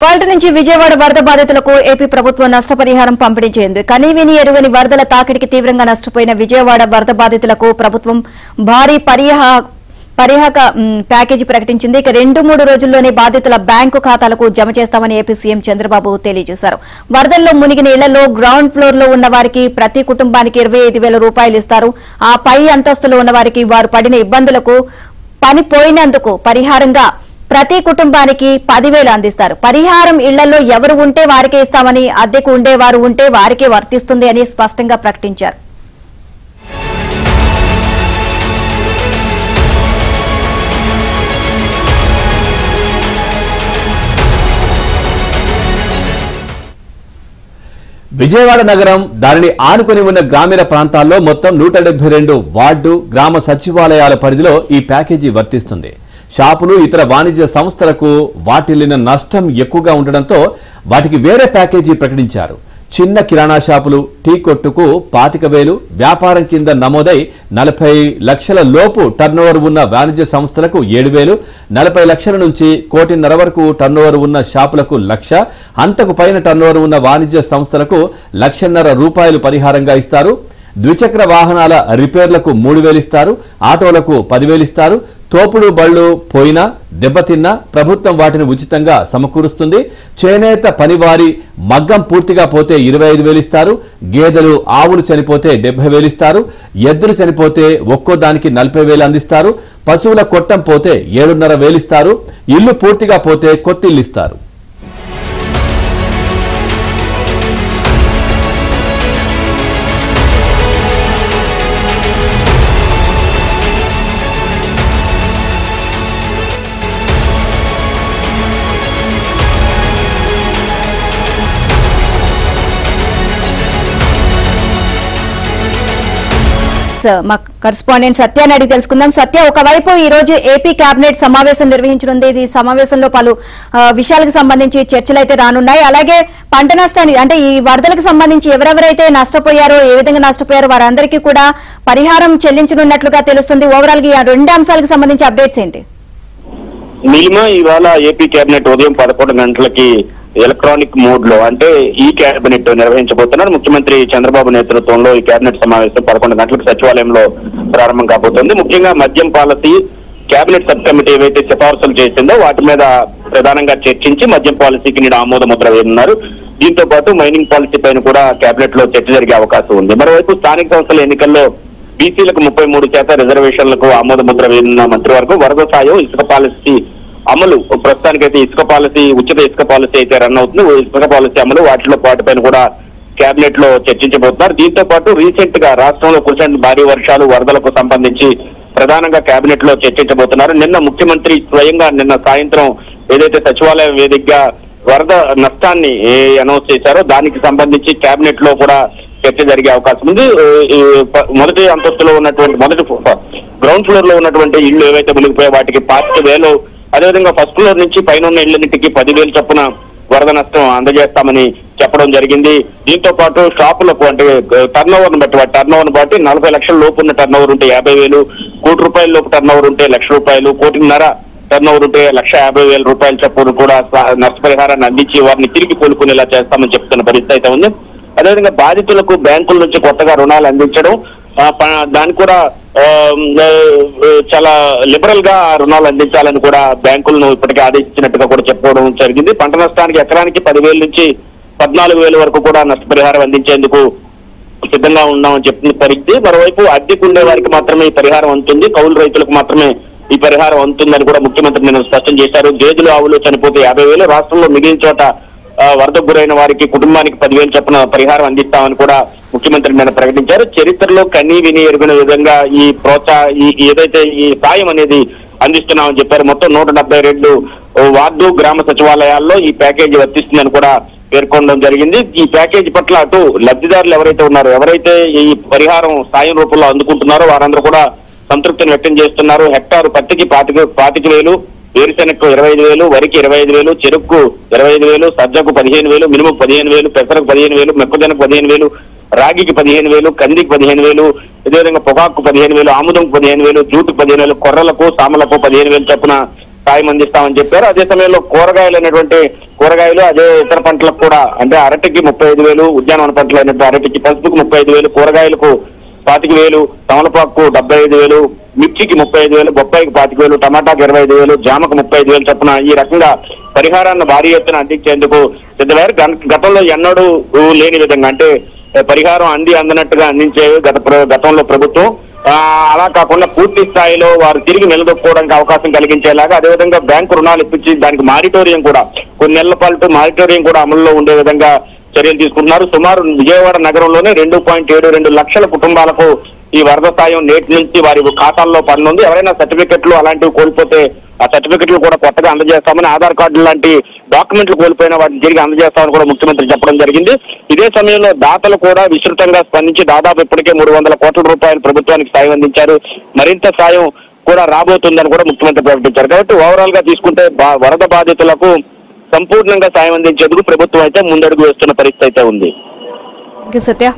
పాల్ట నుంచి విజయవాడ వరద బాధితులకు ఏపీ ప్రభుత్వం నష్టపరిహారం పంపిణీ చేసింది. కనీవిని ఎరుగని వరదల తాకిడికి తీవ్రంగా నష్టపోయిన విజయవాడ వరద బాధితులకు ప్రభుత్వం భారీ పరిహార ప్యాకేజీ ప్రకటించింది. ఇక 2-3 రోజుల్లోనే బాధితుల బ్యాంకు ఖాతాలకు జమ చేస్తామని ఏపీ సీఎం చంద్రబాబు తెలియజేశారు. వరదల్లో మునిగిన ఇళ్లలో గ్రౌండ్ ఫ్లోర్ లో ఉన్న వారికి ప్రతి కుటుంబానికి 25,000 రూపాయలు ఇస్తారు. ఆ పై అంతస్తులో ఉన్న వారికి వారు పడిన ఇబ్బందులకు పని పోయినందుకు పరిహారంగా ప్రతి కుటుంబానికి 10,000 అందిస్తారు. పరిహారం ఇళ్లలో ఎవరు ఉంటే వారికే ఇస్తామని, అద్దెకు ఉండేవారు ఉంటే వారికే వర్తిస్తుంది అని స్పష్టంగా ప్రకటించారు. విజయవాడ నగరం దానిని ఆనుకొని ఉన్న గ్రామీణ ప్రాంతాల్లో మొత్తం 172 వార్డు గ్రామ సచివాలయాల పరిధిలో ఈ ప్యాకేజీ వర్తిస్తుంది. షాపులు ఇతర వాణిజ్య సంస్థలకు వాటిల్లిన నష్టం ఎక్కువగా ఉండడంతో వాటికి వేరే ప్యాకేజీ ప్రకటించారు. చిన్న కిరాణా షాపులు, టీ కొట్టుకు 25,000, వ్యాపారం కింద నమోదై 40 లక్షల లోపు టర్నోవర్ ఉన్న వాణిజ్య సంస్థలకు 7,000, 40 లక్షల నుంచి 1,50,00,000 వరకు టర్నోవర్ ఉన్న షాపులకు 1,00,000, అంతకు పైన టర్నోవర్ ఉన్న వాణిజ్య సంస్థలకు 1,50,000 రూపాయలు పరిహారంగా ఇస్తారు. ద్విచక్ర వాహనాల రిపేర్లకు 3,000 ఇస్తారు. ఆటోలకు 10,000 ఇస్తారు. తోపుడు బళ్లు పోయినా దెబ్బతిన్నా ప్రభుత్వం వాటిని ఉచితంగా సమకూరుస్తుంది. చేనేత పనివారి మగ్గం పూర్తిగా పోతే 25,000 ఇస్తారు. గేదెలు, ఆవులు చనిపోతే 70,000 ఇస్తారు. ఎద్దులు చనిపోతే ఒక్కో దానికి 40,000 అందిస్తారు. పశువుల కొట్టం పోతే 7,500 ఇస్తారు. ఇల్లు పూర్తిగా పోతే కొత్తిల్లు ఇస్తారు. మా కరెస్పాండెంట్ సత్యాన్ని అడిగి తెలుసుకుందాం. సత్య, ఒకవైపు ఈ రోజు ఏపీ కేబినెట్ సమావేశం నిర్వహించనుంది. ఈ సమావేశంలో పలు విషయాలకు సంబంధించి చర్చలు అయితే రానున్నాయి. అలాగే పంట నష్టానికి అంటే ఈ వరదలకు సంబంధించి ఎవరెవరైతే నష్టపోయారో, ఏ విధంగా నష్టపోయారో వారందరికీ కూడా పరిహారం చెల్లించనున్నట్లుగా తెలుస్తుంది. ఓవరాల్ గా 2 అంశాలకు సంబంధించి అప్డేట్స్ ఏంటి? నీలిమ, ఇవాళ ఏపీ కేబినెట్ ఉదయం 11 గంటలకి ఎలక్ట్రానిక్ మోడ్ లో అంటే ఈ కేబినెట్ నిర్వహించబోతున్నారు. ముఖ్యమంత్రి చంద్రబాబు నేతృత్వంలో ఈ కేబినెట్ సమావేశం 11 గంటలకు సచివాలయంలో ప్రారంభం కాబోతోంది. ముఖ్యంగా మద్యం పాలసీ కేబినెట్ సబ్ కమిటీ ఏవైతే సిఫార్సులు చేసిందో వాటి మీద ప్రధానంగా చర్చించి మద్యం పాలసీకి నేడు ఆమోద ముద్ర వేయనున్నారు. దీంతో పాటు మైనింగ్ పాలసీ పైన కూడా కేబినెట్ లో చర్చ జరిగే అవకాశం ఉంది. మరోవైపు స్థానిక సంస్థల ఎన్నికల్లో బీసీలకు 33% రిజర్వేషన్లకు ఆమోద ముద్ర వేయనున్న మంత్రివర్గం వరద సాయం, ఇసుక పాలసీ అమలు, ప్రస్తుతానికైతే ఇసుక పాలసీ, ఉచిత ఇసుక పాలసీ అయితే రన్ అవుతుంది. ఇసుక పాలసీ అమలు వాటిపైన కూడా కేబినెట్ లో చర్చించబోతున్నారు. దీంతో పాటు రీసెంట్ గా రాష్ట్రంలో కురిసిన భారీ వర్షాలు, వరదలకు సంబంధించి ప్రధానంగా కేబినెట్ లో చర్చించబోతున్నారు. నిన్న ముఖ్యమంత్రి స్వయంగా నిన్న సాయంత్రం ఏదైతే సచివాలయం వేదికగా వరద నష్టాన్ని అనౌన్స్ చేశారో దానికి సంబంధించి కేబినెట్ లో కూడా చర్చ జరిగే అవకాశం ఉంది. మొదటి అంతస్తులో ఉన్నటువంటి మొదటి గ్రౌండ్ ఫ్లోర్ లో ఉన్నటువంటి ఇళ్లు ఏవైతే మునిగిపోయా వాటికి 40,000, అదేవిధంగా ఫస్ట్ ఫ్లోర్ నుంచి పైన ఉన్న ఇళ్లన్నింటికి 10,000 చొప్పున వరద నష్టం అందజేస్తామని చెప్పడం జరిగింది. దీంతో పాటు షాపులకు అంటే టర్నోవర్ను బట్టి 40 లక్షల లోపు ఉన్న టర్నోవర్ ఉంటే 50,000, 1 కోటి రూపాయల లోపు టర్నోవర్ ఉంటే 1,00,000 రూపాయలు, 1.5 కోటి టర్నోవర్ ఉంటే 1,50,000 రూపాయల చొప్పున కూడా నష్టపరిహారాన్ని అందించి వారిని తిరిగి కోలుకునేలా చేస్తామని చెప్తున్న పరిస్థితి అయితే ఉంది. అదేవిధంగా బాధితులకు బ్యాంకుల నుంచి కొత్తగా రుణాలు అందించడం, దాన్ని కూడా చాలా లిబరల్ గా రుణాలు అందించాలని కూడా బ్యాంకులను ఇప్పటికే ఆదేశించినట్టుగా కూడా చెప్పుకోవడం జరిగింది. పంట నష్టానికి ఎకరానికి 10,000 నుంచి 14,000 వరకు కూడా నష్టపరిహారం అందించేందుకు సిద్ధంగా ఉన్నామని చెప్తున్న పరిస్థితి. మరోవైపు అద్దెకు ఉండే వారికి మాత్రమే ఈ పరిహారం అందుతుంది, కౌలు రైతులకు మాత్రమే ఈ పరిహారం అందుతుందని కూడా ముఖ్యమంత్రి నిన్న స్పష్టం చేశారు. గేదెలు, ఆవులు చనిపోతే 50,000, రాష్ట్రంలో మిగిలిన చోట వరదకు గురైన వారికి కుటుంబానికి 10,000 చొప్పున పరిహారం అందిస్తామని కూడా ముఖ్యమంత్రి నిన్న ప్రకటించారు. చరిత్రలో కన్నీ విని ఎరుగిన విధంగా ఏదైతే ఈ సాయం అనేది అందిస్తున్నామని చెప్పారు. మొత్తం 172 వార్డు గ్రామ సచివాలయాల్లో ఈ ప్యాకేజీ వర్తిస్తుందని కూడా పేర్కొనడం జరిగింది. ఈ ప్యాకేజీ పట్ల అటు లబ్ధిదారులు ఎవరైతే ఉన్నారో, ఎవరైతే ఈ పరిహారం సాయం రూపంలో అందుకుంటున్నారో వారందరూ కూడా సంతృప్తిని వ్యక్తం చేస్తున్నారు. హెక్టారు పత్తికి 25,000, వేరుశెనగకు 25,000, వరికి 25,000, చెరుకు 25,000, సజ్జకు 15,000, మినుముకు 15,000, పెసరకు 15,000, మొక్కజొన్నకు 15,000, రాగికి 15,000, కందికి 15,000, అదేవిధంగా పొగాకు 15,000, ఆముదంకు 15,000, జూటుకు 15,000, కొర్రలకు, సామలకు 15,000 చొప్పున సాయం అందిస్తామని చెప్పారు. అదే సమయంలో కూరగాయలు అదే ఇతర పంటలకు కూడా అంటే అరటికి 35,000, ఉద్యానవన పంటలు అయినట్టు అరటికి, పసుపుకు 35,000, కూరగాయలకు 25,000, తమలపాకు 75,000, మిర్చికి 35,000, బొప్పాయికి 25,000, టమాటాకి 25,000, జామకు 35,000 చొప్పున ఈ రకంగా పరిహారాన్ని భారీ ఎత్తున అందించేందుకు సిద్ధమయ్యారు. గతంలో ఎన్నడూ లేని విధంగా అంటే పరిహారం అందనట్టుగా అందించే గతంలో ప్రభుత్వం అలా కాకుండా పూర్తి స్థాయిలో వారు తిరిగి నిలదొక్కుకోవడానికి అవకాశం కలిగించేలాగా, అదేవిధంగా బ్యాంకు రుణాలు ఇప్పించి దానికి మారిటోరియం కూడా కొన్ని నెలల పాటు మారిటోరియం కూడా అమల్లో ఉండే విధంగా చర్యలు తీసుకుంటున్నారు. సుమారు విజయవాడ నగరంలోనే 2.72 లక్షల కుటుంబాలకు ఈ వరద సాయం నేటి నుంచి వారి ఖాతాల్లో పడనుంది. ఎవరైనా సర్టిఫికెట్లు అలాంటివి కోల్పోతే ఆ సర్టిఫికెట్లు కూడా కొత్తగా అందజేస్తామని, ఆధార్ కార్డు లాంటి డాక్యుమెంట్లు కోల్పోయిన వాటిని తిరిగి అందజేస్తామని కూడా ముఖ్యమంత్రి చెప్పడం జరిగింది. ఇదే సమయంలో దాతలు కూడా విస్తృతంగా స్పందించి దాదాపు ఇప్పటికే 300 కోట్ల రూపాయలు ప్రభుత్వానికి సాయం అందించారు. మరింత సాయం కూడా రాబోతుందని కూడా ముఖ్యమంత్రి ప్రకటించారు. కాబట్టి ఓవరాల్ గా తీసుకుంటే వరద బాధితులకు సంపూర్ణంగా సాయం అందించేందుకు ప్రభుత్వం అయితే ముందడుగు వేస్తున్న పరిస్థితి అయితే ఉంది. సత్య.